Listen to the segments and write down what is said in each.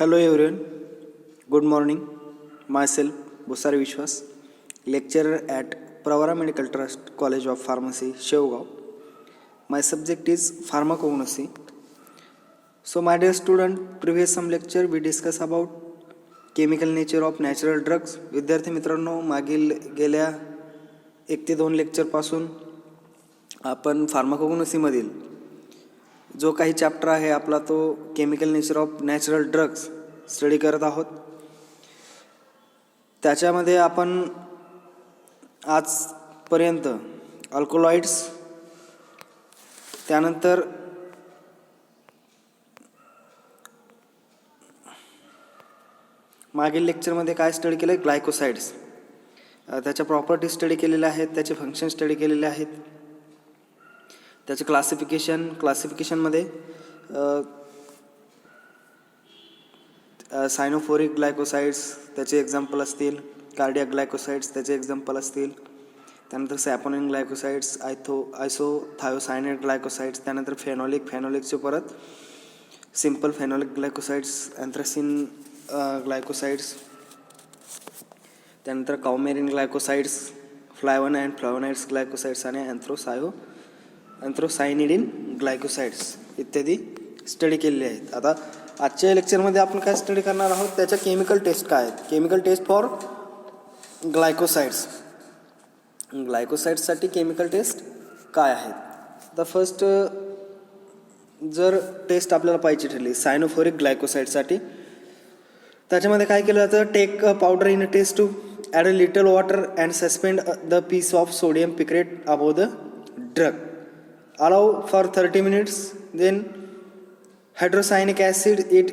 Hello everyone, good morning. Myself Busari Vishwas, lecturer at Pravara Medical Trust College of Pharmacy, Shevgaon. My subject is pharmacognosy. So my dear student, previous some lecture we discuss about chemical nature of natural drugs. विद्यार्थी मित्रांनो, मागील गेल्या 1 ते 2 लेक्चरपासून आपण फार्माकोग्नोसीमधील जो काही chapter आहे आपला तो chemical nature of natural drugs study करत आहोत. त्याच्यामध्ये आपण आजपर्यंत अल्कोलॉइड्स, त्यानंतर मागील लेक्चरमध्ये काय स्टडी केलं आहे, ग्लायकोसाइड्स, त्याच्या प्रॉपर्टी स्टडी केलेल्या आहेत, त्याचे फंक्शन स्टडी केलेले आहेत, त्याचे क्लासिफिकेशनमध्ये सायनोफोरिक ग्लायकोसाइड्स त्याचे एक्झाम्पल असतील, कार्डियाक ग्लायकोसाइड्स त्याचे एक्झाम्पल असतील, त्यानंतर सॅपोनिन ग्लायकोसाइड्स, आयसोथायोसायनेट ग्लायकोसाइड्स, त्यानंतर फेनॉलिकचे परत सिम्पल फेनॉलिक ग्लायकोसाइड्स, अँथ्रासिन ग्लायकोसाइड्स, त्यानंतर काउमेरिन ग्लायकोसाइड्स, फ्लायवन अँड फ्लावोनाइड्स ग्लायकोसाइड्स आणि अँथ्रोसायनिडिन ग्लायकोसाइड्स इत्यादी स्टडी केलेले आहेत. आता आजच्या लेक्चरमध्ये आपण काय स्टडी करणार आहोत, त्याच्या केमिकल टेस्ट काय आहेत, केमिकल टेस्ट फॉर ग्लायकोसाइड्ससाठी केमिकल टेस्ट काय आहेत. आता फर्स्ट जर टेस्ट आपल्याला पाहिजे ठरली सायनोफोरिक ग्लायकोसाइडसाठी, त्याच्यामध्ये काय केलं जातं, take a powder in a test to add a little water and suspend the piece of sodium picrate above the drug, allow for 30 minutes, then hydrocyanic acid it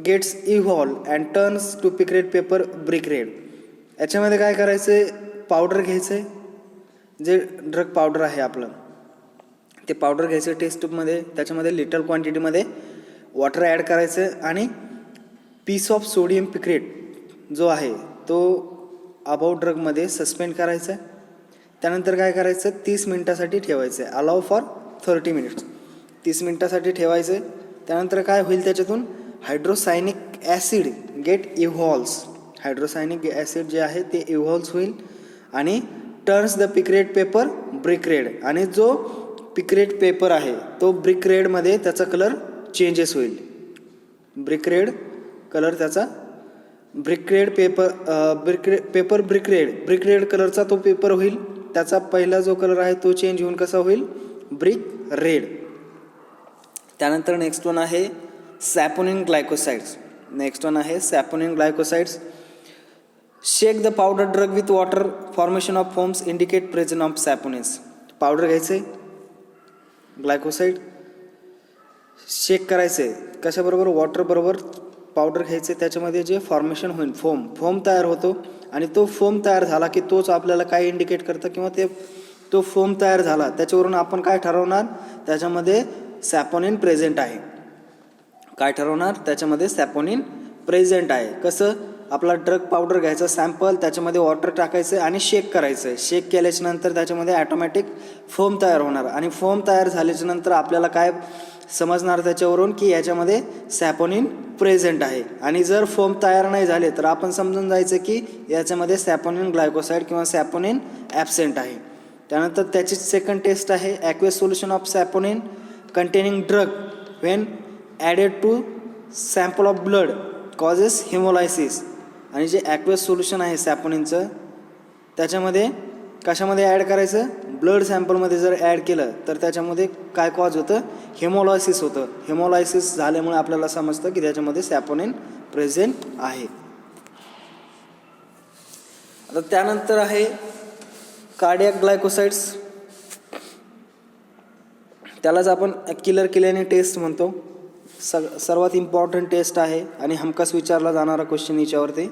gets evolved and turns to picrate paper brick red. याच्यामध्ये काय करायचं, powder घ्यायचं, जे drug powder आहे आपलं ते powder घ्यायचं taste ट्यूबमध्ये, त्याच्यामध्ये लिटल क्वांटिटीमध्ये वॉटर ॲड करायचं आणि पीस ऑफ सोडियम पिक्रेट जो आहे तो अबाउ ड्रगमध्ये सस्पेंड करायचा. त्यानंतर काय करायचं, 30 मिनिटासाठी ठेवायचं, अलाव फॉर 30 मिनिट्स, 30 मिनिटासाठी ठेवायचं. त्यानंतर काय होईल, त्याच्यातून hydrocyanic acid gate इव्हॉल्व्स, hydrocyanic acid जे आहे ते इव्हॉल्व्स होईल आणि turns the picrate paper brick red, आणि जो पिक्रेट पेपर आहे तो ब्रिक रेडमध्ये त्याचा कलर चेंजेस होईल, ब्रिक रेड कलर त्याचा, brick red pepper brick red कलरचा तो पेपर होईल, त्याचा पहिला जो कलर आहे तो चेंज होऊन कसा होईल, ब्रिक रेड. त्यानंतर नेक्स्ट वन आहे saponin glycosides. Shake the powder drug with water, formation of foams indicate presence of saponins. Powder घ्यायचे, ग्लायकोसाइड शेक करायचे, कशाबरोबर, वॉटर बरोबर पावडर घ्यायचे, त्याच्यामध्ये जे फॉर्मेशन होईल फोम तयार होतो, आणि तो फोम तयार झाला की तोच आपल्याला काय इंडिकेट करतं, किंवा तो फोम तयार झाला त्याच्यावरून आपण काय ठरवणार, त्याच्यामध्ये सॅपोनिन प्रेझेंट आहे. काय ठरवणार, त्याच्यामध्ये सॅपोनिन प्रेझेंट आहे. कसं, आपला ड्रग पावडर घ्यायचं सॅम्पल, त्याच्यामध्ये वॉटर टाकायचं आणि शेक करायचं, शेक केल्याच्या नंतर त्याच्यामध्ये ॲटोमॅटिक फोम तयार होणार, आणि फोम तयार झाल्याच्या नंतर आपल्याला काय समजणार त्याच्यावरून की याच्यामध्ये सॅपोनिन प्रेझेंट आहे. आणि जर फोम तयार नाही झाले तर आपण समजून जायचं की याच्यामध्ये सॅपोनिन ग्लायकोसाइड किंवा सॅपोनिन ॲब्सेंट आहे. त्यानंतर त्याची सेकंड टेस्ट आहे aqueous solution of saponin containing drug when added to sample of blood causes hemolysis. आणि जे ॲक्वेस सोल्युशन आहे सॅपोनिनचं त्याच्यामध्ये कशामध्ये ॲड करायचं, ब्लड सॅम्पलमध्ये जर ॲड केलं तर त्याच्यामध्ये काय कॉज होतं, हिमोलायसिस होतं. हिमोलायसिस झाल्यामुळे आपल्याला समजतं की त्याच्यामध्ये सॅपोनिन प्रेझेंट आहे. आता त्यानंतर आहे कार्डियाक ग्लायकोसाइड्स, त्यालाच आपण किलर किल्याने टेस्ट म्हणतो. सर्वात इम्पॉर्टंट टेस्ट आहे आणि हमखास विचारला जाणारा क्वेश्चन याच्यावरती.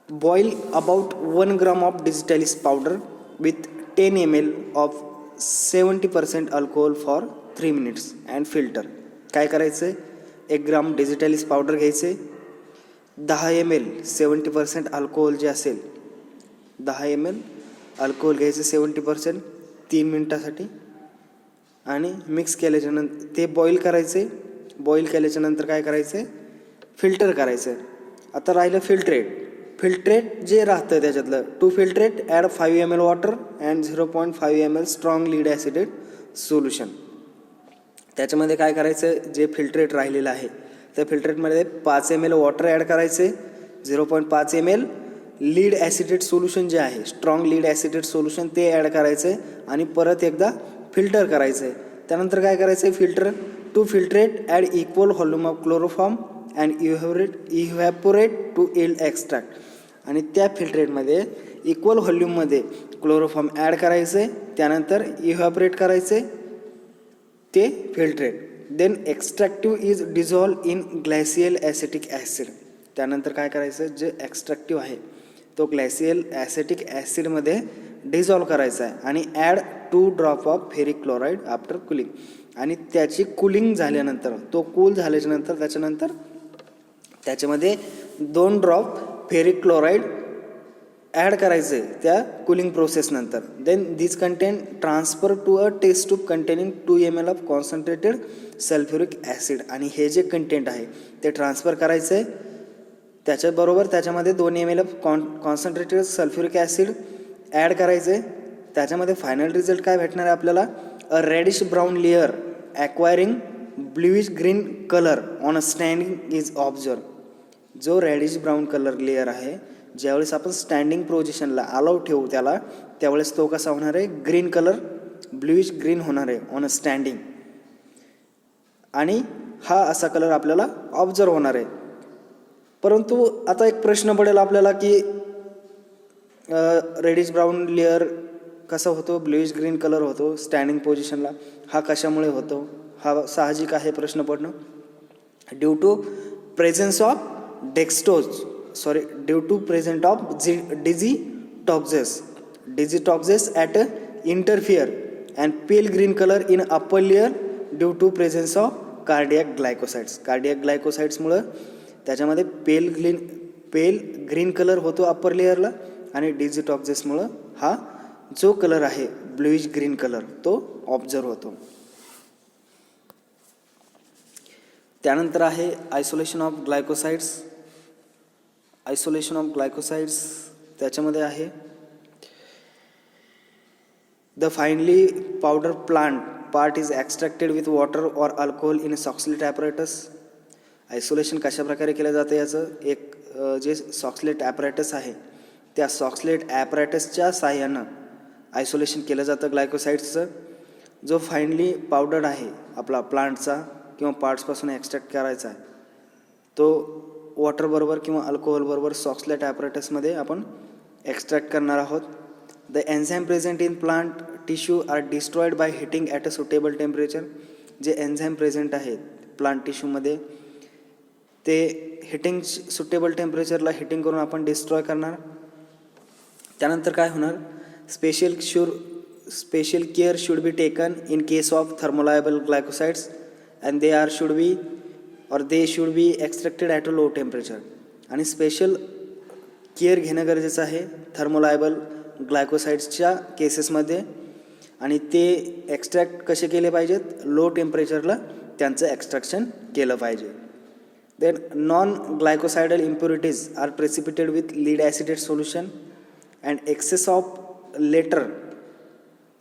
Boil about 1 gram of digitalis powder with 10 ml of 70% alcohol for 3 minutes and filter. काय करायचं, 1 ग्राम डिजिटॅलिस पावडर घ्यायचे, 10 ml 70% अल्कोहोल जे असेल 10 ml अल्कोहोल घ्यायचे 70% 3 मिनिटासाठी, आणि मिक्स केल्याच्यानंतर ते बॉईल करायचे बॉईल केल्याच्या नंतर काय करायचं आहे, फिल्टर करायचं आहे. आता राहिलं फिल्ट्रेट जे राहतं त्याच्यातलं, to filtrate add 5 ml water and 0.5 ml strong lead acetate solution. त्याच्यामध्ये काय करायचं, जे फिल्ट्रेट राहिलेलं आहे त्या फिल्ट्रेटमध्ये 5 ml वॉटर ॲड करायचे, 0.5 ml लीड ॲसिडेट सोल्युशन जे आहे, स्ट्रॉंग लीड ॲसिडेट सोल्युशन ते ॲड करायचं आहे आणि परत एकदा फिल्टर करायचं आहे. त्यानंतर काय करायचं आहे, to filtrate add equal volume of chloroform and evaporate to yield extract. आणि त्या फिल्ट्रेटमध्ये इक्वल व्हॉल्यूममध्ये क्लोरोफॉर्म ॲड करायचं आहे, त्यानंतर इव्हॅपोरेट करायचं आहे ते filtrate. Then extractive is dissolve in glacial acetic acid. त्यानंतर काय करायचं, जे एक्स्ट्रॅक्टिव्ह आहे तो ग्लायसियल ॲसिटिक ॲसिडमध्ये डिझॉल्व करायचा आहे आणि add 2 drop of ferric chloride after cooling. आणि त्याची कुलिंग झाल्यानंतर, तो कूल झाल्याच्यानंतर त्याच्यानंतर त्याच्यामध्ये 2 ड्रॉप फेरिक क्लोराईड ॲड करायचं आहे त्या कुलिंग प्रोसेसनंतर. Then this content transfer to a test tube containing 2 ml of concentrated sulphuric acid. आणि हे जे कंटेंट आहे ते ट्रान्सफर करायचं आहे, त्याच्याबरोबर त्याच्यामध्ये 2 ml of concentrated sulphuric acid add करायचं आहे. त्याच्यामध्ये फायनल रिझल्ट काय भेटणार आहे आपल्याला, a reddish brown layer acquiring bluish green colour on a standing is observe. जो रेडिश ब्राऊन कलर लेअर आहे, ज्यावेळेस आपण स्टँडिंग पोझिशनला अलाउ ठेवू त्याला, त्यावेळेस तो कसा होणार आहे, ग्रीन कलर, ब्ल्यूइश ग्रीन होणार आहे ऑन अ स्टँडिंग. आणि हा असा कलर आपल्याला ऑब्झर्व होणार आहे. परंतु आता एक प्रश्न पडेल आपल्याला की रेडिश ब्राऊन लेअर कसा होतो, ब्ल्यूइश ग्रीन कलर होतो स्टँडिंग पोझिशनला, हा कशामुळे होतो, हा साहजिक आहे प्रश्न पडणं. Due to presence of digitoxose at interface and pale green colour in upper layer due to presence of cardiac glycosides. Cardiac ग्लायकोसाइड्समुळं त्याच्यामध्ये पेल ग्रीन कलर होतो अप्पर लेअरला आणि डिझीटॉक्झेसमुळं हा जो कलर आहे ब्लूइश ग्रीन कलर तो ऑब्झर्व होतो. त्यानंतर आहे आयसोलेशन ऑफ ग्लायकोसाइड्स. त्याच्यामध्ये आहे the finely powder plant part is extracted with water or alcohol in Soxhlet apparatus. Isolation कशा प्रकारे केलं जातं याचं, एक जे सॉक्सलेट ॲपरेटस आहे त्या सॉक्सलेट ॲपरेटसच्या साह्यानं आयसोलेशन केलं जातं ग्लायकोसाइड्सचं. जो फाईनली पावडर आहे आपला प्लांटचा किंवा पार्ट्सपासून एक्स्ट्रॅक्ट करायचा आहे तो वॉटरबरोबर किंवा अल्कोहोलबरोबर सॉक्सलेट ॲपरेटसमध्ये आपण एक्स्ट्रॅक्ट करणार आहोत. The enzyme present in plant tissue are destroyed by heating at a suitable temperature. जे एन्झाईम प्रेझेंट आहेत प्लांट टिश्यूमध्ये ते हिटिंग सुटेबल टेम्परेचरला हिटिंग करून आपण डिस्ट्रॉय करणार. त्यानंतर काय होणार, special care should be taken in case of thermolabile glycosides and they should be extracted at a low temperature. आणि स्पेशल केअर घेणं गरजेचं आहे थर्मोलायबल ग्लायकोसाइड्सच्या केसेसमध्ये. आणि ते एक्स्ट्रॅक्ट कसे केले पाहिजेत, लो टेम्परेचरला त्यांचं एक्स्ट्रॅक्शन केलं पाहिजे. Then non glycosidal impurities are precipitated with lead acetate solution and excess of latter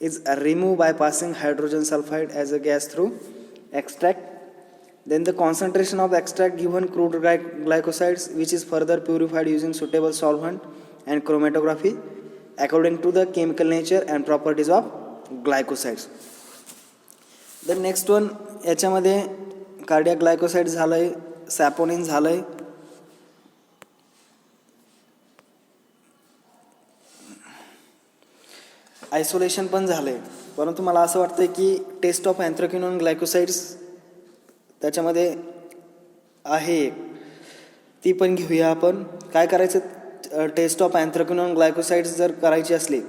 is removed by passing hydrogen sulfide as a gas through extract. Then the concentration of extract given crude glycosides which is further purified using suitable solvent and chromatography according to the chemical nature and properties of glycosides. The next one याच्यामध्ये cardiac glycoside झालंय, सॅपोनिन झालंय. Isolation पण झालंय. परंतु मला असं वाटतं की टेस्ट ऑफ अँथ्राक्विनोन ग्लायकोसाइड्स त्याच्यामध्ये आहे एक, ती पण घेऊया आपण. काय करायचं, टेस्ट ऑफ अँथ्राक्विनोन ग्लायकोसाइड्स जर करायची असली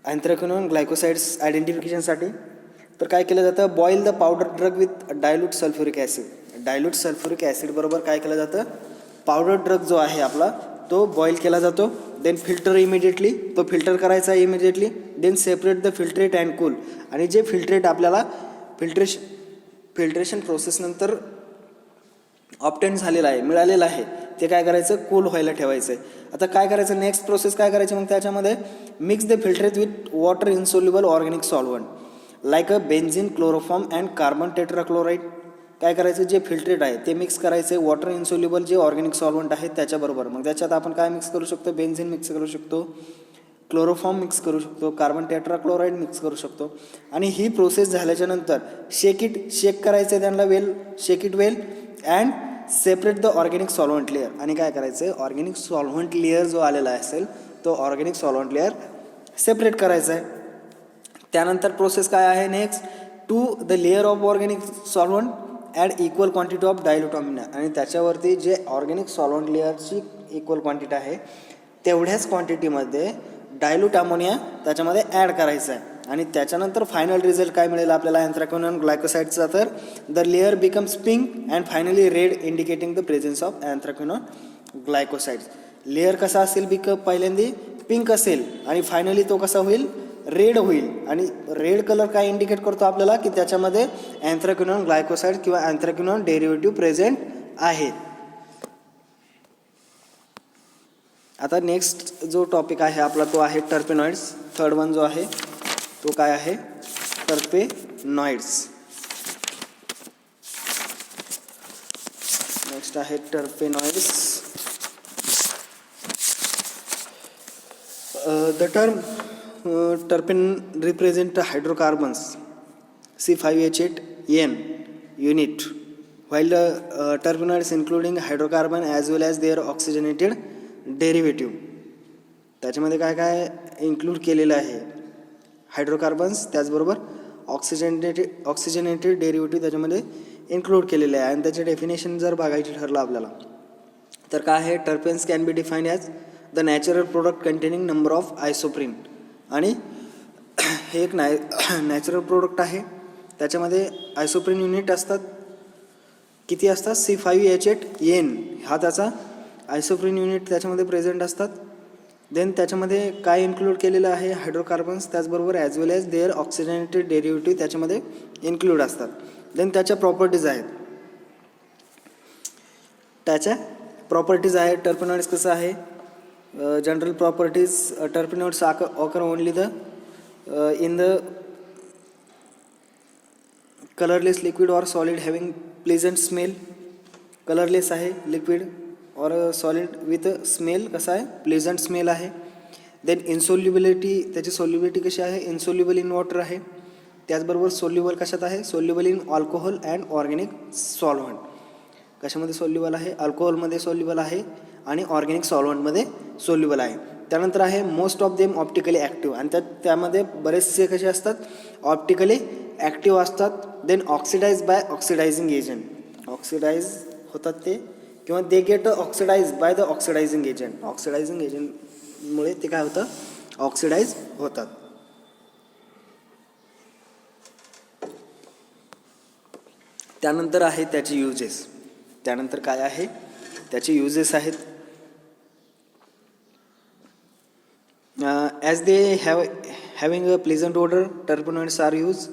अँथ्राक्विनोन ग्लायकोसाइड्स आयडेंटिफिकेशनसाठी, तर काय केलं जातं, boil the powder drug with dilute sulphuric acid. Dilute sulphuric acid बरोबर काय केलं जातं, पावडर ड्रग जो आहे आपला तो बॉईल केला जातो. देन फिल्टर इमिडिएटली, तो फिल्टर करायचा immediately. Then separate the filtrate and cool. आणि जे फिल्ट्रेट आपल्याला फिल्ट्रेशन प्रोसेसनंतर ऑप्टेन झालेलं आहे, मिळालेलं आहे, ते काय करायचं, कूल व्हायला ठेवायचं आहे. आता काय करायचं, नेक्स्ट प्रोसेस काय करायची, मग त्याच्यामध्ये mix the filtrate with water insoluble organic solvent like a benzene, chloroform and carbon tetrachloride. काय करायचं, जे फिल्ट्रेट आहे ते मिक्स करायचं आहे वॉटर इनसोल्युबल जे ऑर्गॅनिक सॉल्व्हंट आहे त्याच्याबरोबर. मग त्याच्यात आपण काय मिक्स करू शकतो, बेन्झिन मिक्स करू शकतो, क्लोरोफॉर्म मिक्स करू शकतो, कार्बन टेट्राक्लोराईड मिक्स करू शकतो. आणि ही प्रोसेस झाल्याच्या नंतर शेक करायचं आहे त्यांना well, shake it well and separate the organic solvent layer. आणि काय करायचं आहे, ऑर्गॅनिक सॉल्व्हंट लेअर जो आलेला असेल तो ऑर्गॅनिक सॉल्व्हंट लेअर सेपरेट करायचा आहे. त्यानंतर प्रोसेस काय आहे, next to the layer of organic solvent add equal quantity of dilute ammonia. आणि त्याच्यावरती जे ऑर्गॅनिक सॉल्व्हंट लेअरची इक्वल क्वांटिटी आहे तेवढ्याच क्वांटिटीमध्ये डायल्यूट अमोनिया त्याच्यामध्ये ॲड करायचा आहे. आणि त्याच्यानंतर फायनल रिझल्ट काय मिळेल आपल्याला अँथ्रॅक्विनॉन ग्लायकोसाइडचा, तर the layer becomes pink and finally red indicating the presence of anthraquinone glycosides. Layer कसा असेल, पहिल्यांदा पिंक असेल आणि फायनली तो कसा होईल, रेड होईल. आणि रेड कलर काय इंडिकेट करतो आपल्याला की त्याच्यामध्ये अँथ्रॅक्विनॉन ग्लायकोसाइड किंवा अँथ्रॅक्विनॉन डेरिव्हेटिव्ह प्रेझेंट आहे. आता नेक्स्ट जो टॉपिक आहे आपला तो आहे टर्पेनॉइड्स. थर्ड वन जो आहे तो काय आहे, टर्पेनॉइड्स. नेक्स्ट आहे टर्पेनॉइड्स. The term terpene represent hydrocarbons C5H8N unit, while the terpenoids including hydrocarbon as well as their oxygenated derivative. त्याच्यामध्ये काय काय इन्क्लूड केलेलं आहे, हायड्रोकार्बन्स त्याचबरोबर ऑक्सिजनेटेड डेरिव्हेटिव्ह त्याच्यामध्ये इन्क्लूड केलेले आहे. आणि त्याचे डेफिनेशन जर बघायची ठरलं आपल्याला तर काय आहे, terpenes can be define as the natural product containing number of isoprene. आणि हे एक नॅचरल प्रोडक्ट आहे, त्याच्यामध्ये आयसोप्रीन युनिट असतात. किती असतात, C5H8N हा त्याचा आयसोप्रीन युनिट त्याच्यामध्ये प्रेझेंट असतात. देन त्याच्यामध्ये काय इन्क्लूड केलेलं आहे, हायड्रोकार्बन्स त्याचबरोबर as well as there oxygenated derivative त्याच्यामध्ये इन्क्लूड असतात. देन त्याच्या प्रॉपर्टीज आहेत, टर्पेनॉइड्स कसं आहे, general properties, टर्पेनॉइड्स occur only in the colorless liquid or solid having pleasant smell. Colourless आहे लिक्विड और सॉलिड विथ स्मेल कसा आहे, प्लेझंट स्मेल आहे. देन इन्सोल्युबिलिटी, त्याची सोल्युबिलिटी कशी आहे, इन्सोल्युबल इन वॉटर आहे. त्याचबरोबर सोल्युबल कशात आहे, soluble in alcohol and organic solvent. कशामध्ये सोल्युबल आहे, अल्कोहोलमध्ये सोल्युबल आहे आणि ऑर्गॅनिक सॉल्व्हंटमध्ये सोल्युबल आहे. त्यानंतर आहे most of them optically active, आणि त्यामध्ये बरेचसे कसे असतात, ऑप्टिकली ॲक्टिव्ह असतात. Then oxidise by oxidising agent, oxidise होतात ते किंवा they get oxidise by the oxidising agent. Oxidising एजंटमुळे ते काय होतं, ऑक्सिडाइज होतात. त्यानंतर आहे त्याचे युजेस. त्यानंतर काय आहे, त्याचे युजेस आहेत. As they having a pleasant odor, terpenoids are used.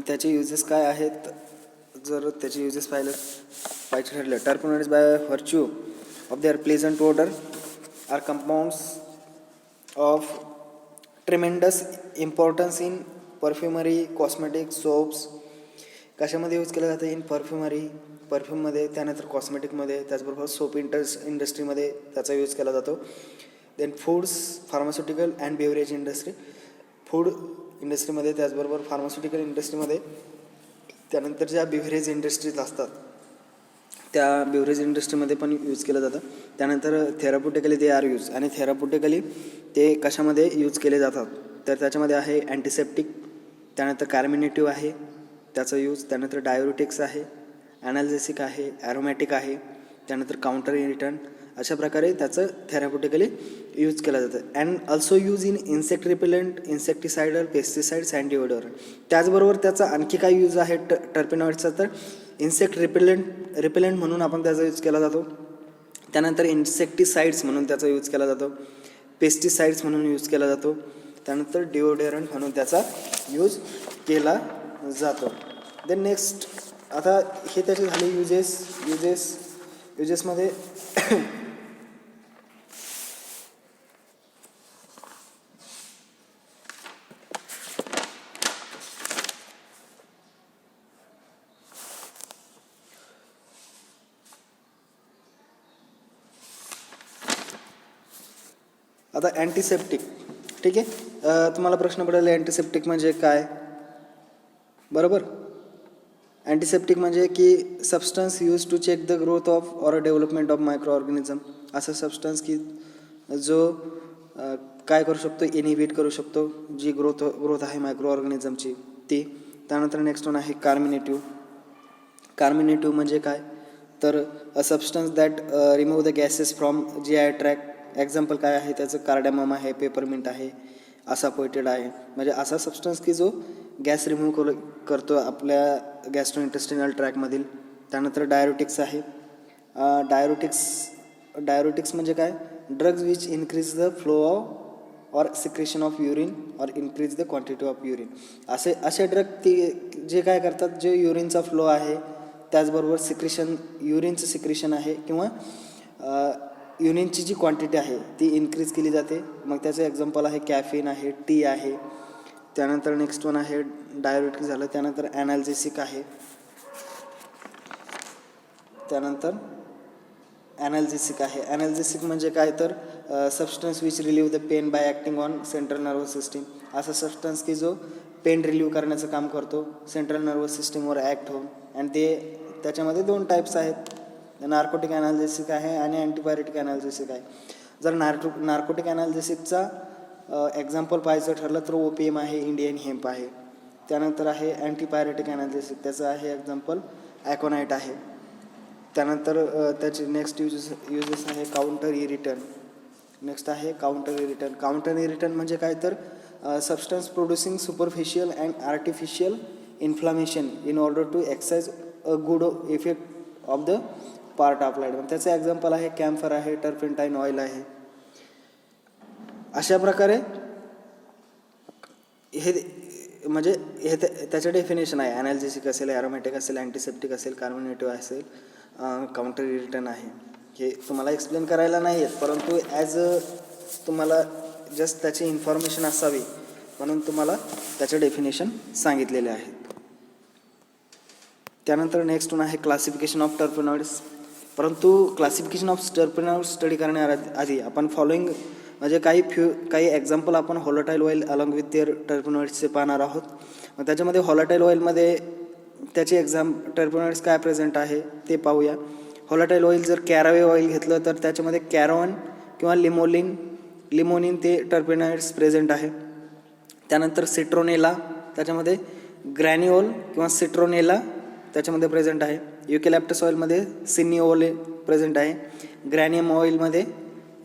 त्याचे युजेस काय आहेत, जर त्याचे युजेस पाहिजे ठरले, terpenoids by virtue of their pleasant odour are compounds of tremendous importance in perfumery, cosmetic, soaps. कशामध्ये यूज केलं जातं, इन परफ्यूममध्ये, त्यानंतर कॉस्मेटिकमध्ये, त्याचबरोबर सोप इंडस्ट्रीमध्ये त्याचा यूज केला जातो. Then foods, pharmaceutical and beverage industry, food इंडस्ट्रीमध्ये, त्याचबरोबर फार्मास्युटिकल इंडस्ट्रीमध्ये. त्यानंतर ज्या बेवरेज इंडस्ट्रीज असतात त्या बेवरेज इंडस्ट्रीमध्ये पण यूज केलं जातं. त्यानंतर थेराप्युटिकली दे आर यूज, आणि थेराप्युटिकली ते कशामध्ये यूज केले जातात, तर त्याच्यामध्ये आहे अँटिसेप्टिक, त्यानंतर कार्मिनेटिव्ह आहे त्याचा यूज, त्यानंतर डायुरेटिक्स आहे, ॲनाल्जेसिक आहे, ॲरोमॅटिक आहे, त्यानंतर काउंटर इरिटंट. अशा प्रकारे त्याचं थेराप्युटिकली यूज केलं जातं. And also use in insect repellent, insecticides, pesticides and deodorant. त्याचबरोबर त्याचा आणखी काय यूज आहे टर्पेनॉइड्सचा, तर इन्सेक्ट रिपेलंट म्हणून आपण त्याचा यूज केला जातो. त्यानंतर इन्सेक्टिसाइड्स म्हणून त्याचा यूज केला जातो, पेस्टिसाइड्स म्हणून यूज केला जातो, त्यानंतर डिओडोरंट म्हणून त्याचा यूज केला जातो. देन नेक्स्ट, आता हे त्याचे झाले युजेसमध्ये आता अँटीसेप्टिक. ठीक आहे, तुम्हाला प्रश्न पडेल अँटीसेप्टिक म्हणजे काय. बरोबर, अँटीसेप्टिक म्हणजे की substance use to check the growth of or development of micro organism. असा सबस्टन्स की जो काय करू शकतो, इनिबिट करू शकतो जी ग्रोथ आहे मायक्रो ऑर्गॅनिझमची ती. त्यानंतर नेक्स्ट वन आहे कार्मिनेटिव्ह. कार्मिनेटिव्ह म्हणजे काय, तर अ substance that remove the gases from GI track. Example काय आहे त्याचं, कार्डॅमम आहे, पेपरमिंट आहे, असाफोइटेड आहे. म्हणजे असा सबस्टन्स की जो गॅस रिमूव्ह करतो आपल्या गॅस्ट्रोइंटेस्टिनल ट्रॅकमधील. त्यानंतर डायरोटिक्स आहे. डायरोटिक्स म्हणजे काय, drugs which increase the flow of or secretion of urine or increase the quantity of urine. असे ड्रग ती जे काय करतात, जे युरिनचा फ्लो आहे त्याचबरोबर युरिनचं सिक्रेशन आहे किंवा युरिनची जी क्वांटिटी आहे ती इन्क्रीज केली जाते. मग त्याचं एक्झाम्पल आहे कॅफिन आहे, टी आहे. त्यानंतर नेक्स्ट वन आहे डायरोटिक झालं. त्यानंतर ॲनाल्जेसिक आहे. त्यानंतर ॲनाल्जेसिक आहे. ॲनाल्जेसिक म्हणजे काय, तर substance which relieve the pain by acting on central nervous system. असा सबस्टन्स की जो पेन रिलीव्ह करण्याचं काम करतो सेंट्रल नर्वस सिस्टीमवर ॲक्ट होऊन. आणि त्याच्यामध्ये 2 टाईप्स आहेत, नार्कोटिक ॲनाल्जेसिक आहे आणि अँटीपायरेटिक ॲनाल्जेसिक आहे. जर नार्कोटिक ॲनाल्जेसिकचा एक्झाम्पल पाहायचं ठरलं तर OPM आहे, इंडियन हेम्प आहे. त्यानंतर आहे अँटीपायरेटिक ॲनाल्जेसिक, त्याचं आहे एक्झाम्पल ॲकोनाईट आहे. त्यानंतर त्याचे नेक्स्ट युजेस आहे काउंटर इरिटन. नेक्स्ट आहे काउंटर इरिटन. काउंटर इरिटन म्हणजे काय, तर substance producing superficial and artificial inflammation in order to exercise a good effect of the part of light. त्याचं एक्झाम्पल आहे कॅम्फर आहे, टर्पेंटाईन ऑइल आहे. अशा प्रकारे हे म्हणजे हे त्याचं डेफिनेशन आहे. ॲनाल्जेसिक असेल, ॲरोमॅटिक असेल, अँटीसेप्टिक असेल, कार्मिनेटिव्ह असेल, काउंटर इरिटन आहे. हे तुम्हाला एक्सप्लेन करायला नाही आहेत, परंतु ॲज तुम्हाला जस्ट त्याची इन्फॉर्मेशन असावी म्हणून तुम्हाला त्याचं डेफिनेशन सांगितलेले आहे. त्यानंतर नेक्स्ट वन आहे क्लासिफिकेशन ऑफ टर्पेनॉइड्स. परंतु क्लासिफिकेशन ऑफ टर्पेनॉइड्स स्टडी करण्याआधी आपण फॉलोइंग म्हणजे काही एक्झाम्पल आपण volatile oil along with their टर्पेनॉइड्सचे पाहणार आहोत. मग त्याच्यामध्ये व्होलाटाईल ऑइलमध्ये त्याचे टर्पेनॉइड्स काय प्रेझेंट आहे ते पाहूया. व्होलाटाईल ऑइल जर कॅरावे ऑइल घेतलं तर त्याच्यामध्ये कॅरोन किंवा लिमोनिन ते टर्पेनॉइड्स प्रेझेंट आहे. त्यानंतर सिट्रोनेला, त्याच्यामध्ये ग्रॅन्युओल किंवा सिट्रोनेला त्याच्यामध्ये प्रेझेंट आहे. युकॅलिप्टस ऑइलमध्ये सिनिओल प्रेझेंट आहे. ग्रॅनियम ऑइलमध्ये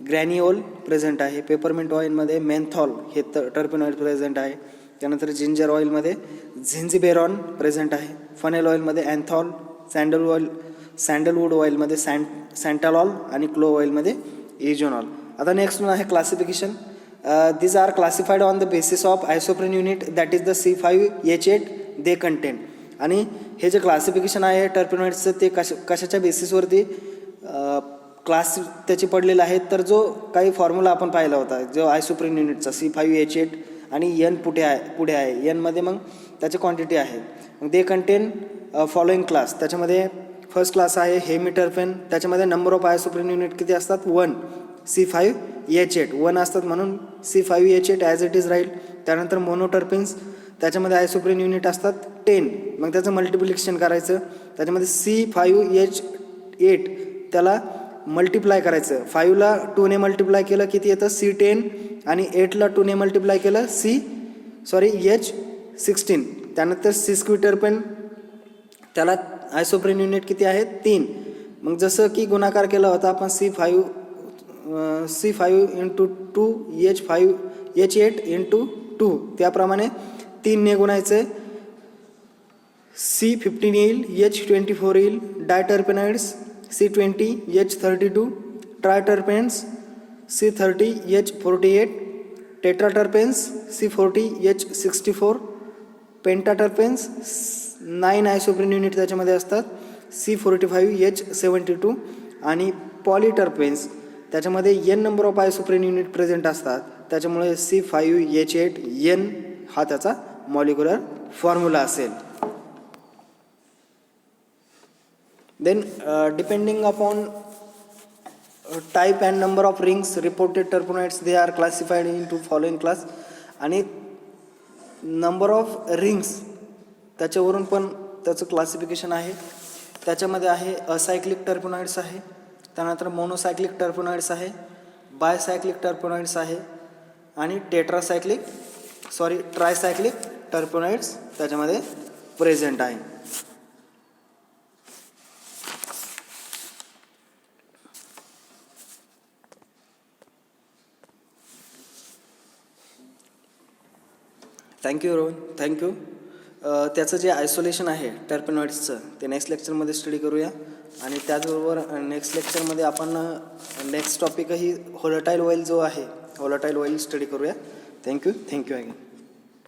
ग्रॅनिओल प्रेझेंट आहे. पेपरमिंट ऑइलमध्ये मेन्थॉल हे टर्पेनॉइड प्रेझेंट आहे. त्यानंतर जिंजर ऑइलमध्ये झिंजिबेरॉन प्रेझेंट आहे. फनेल ऑइलमध्ये अँथॉल, सँडलवूड ऑइलमध्ये सँटालॉल आणि क्लोव्ह ऑइलमध्ये इजोनॉल. आता नेक्स्ट वन आहे classification. these are classified on the basis of isoprene unit that is the C5H8 they contain. आणि हे जे क्लासिफिकेशन आहे टर्पेनॉइड्सचं ते कशाच्या बेसिसवरती क्लास त्याची पडलेलं आहे, तर जो काही फॉर्म्युला आपण पाहिला होता जो आयसोप्रीन युनिटचा C5H8 आणि N पुढे आहे Nमध्ये मग त्याची क्वांटिटी आहे. मग दे कंटेन फॉलोइंग क्लास. त्याच्यामध्ये फर्स्ट क्लास आहे हेमिटर्पेन. त्याच्यामध्ये नंबर ऑफ आयसोप्रीन युनिट किती असतात 1 C5H8 1 असतात म्हणून C5H8 ॲज इट इज राहील. त्यानंतर मोनोटर्पेन्स त्याच्यामध्ये आयसोप्रीन युनिट असतात 10. मग त्याचं मल्टिप्लिकेशन करायचं. त्याच्यामध्ये C5H8 त्याला मल्टिप्लाय करायचं. 5ला 2ने मल्टिप्लाय केलं किती येतं C10 आणि 8ला 2ने मल्टिप्लाय केलं H16. त्यानंतर सिस्क्विटर्पेन त्याला आयसोप्रीन युनिट किती आहेत 3. मग जसं की गुणाकार केला होता आपण C5 into 2 H8 into 2 त्याप्रमाणे 3ने गुणायचं. C15 येईल, H24 येईल. डायटर्पेनॉइड्स C20 H32, ट्रायटर्पेन्स C30 H48, टेट्राटर्पेन्स C40 H64, पेंटाटर्पेन्स 9 आयसोप्रीन unit त्याच्यामध्ये असतात, C45H72. आणि पॉलिटर्पेन्स त्याच्यामध्ये N number of isoprene unit present असतात, त्याच्यामुळे C5H8N हा त्याचा मॉलिक्युलर फॉर्म्युला असेल. Then depending upon type and number of rings reported terpenoids they are classified into following class. आणि नंबर ऑफ रिंग्स त्याच्यावरून पण त्याचं क्लासिफिकेशन आहे. त्याच्यामध्ये आहे असायक्लिक टर्पोनाइड्स आहे, त्यानंतर मोनोसायक्लिक टर्पोनाइड्स आहे, बायसायक्लिक टर्पोनाइड्स आहे आणि ट्रायसायक्लिक टर्पोनाइड्स त्याच्यामध्ये प्रेझेंट आहे. Thank you Rohan, thank you. त्याचं जे आयसोलेशन आहे टर्पेनॉइड्सचं ते नेक्स्ट लेक्चरमध्ये स्टडी करूया. आणि त्याचबरोबर नेक्स्ट लेक्चरमध्ये आपण नेक्स्ट टॉपिकही व्होलटाईल ऑइल जो आहे व्होलटाईल ऑइल स्टडी करूया. Thank you again.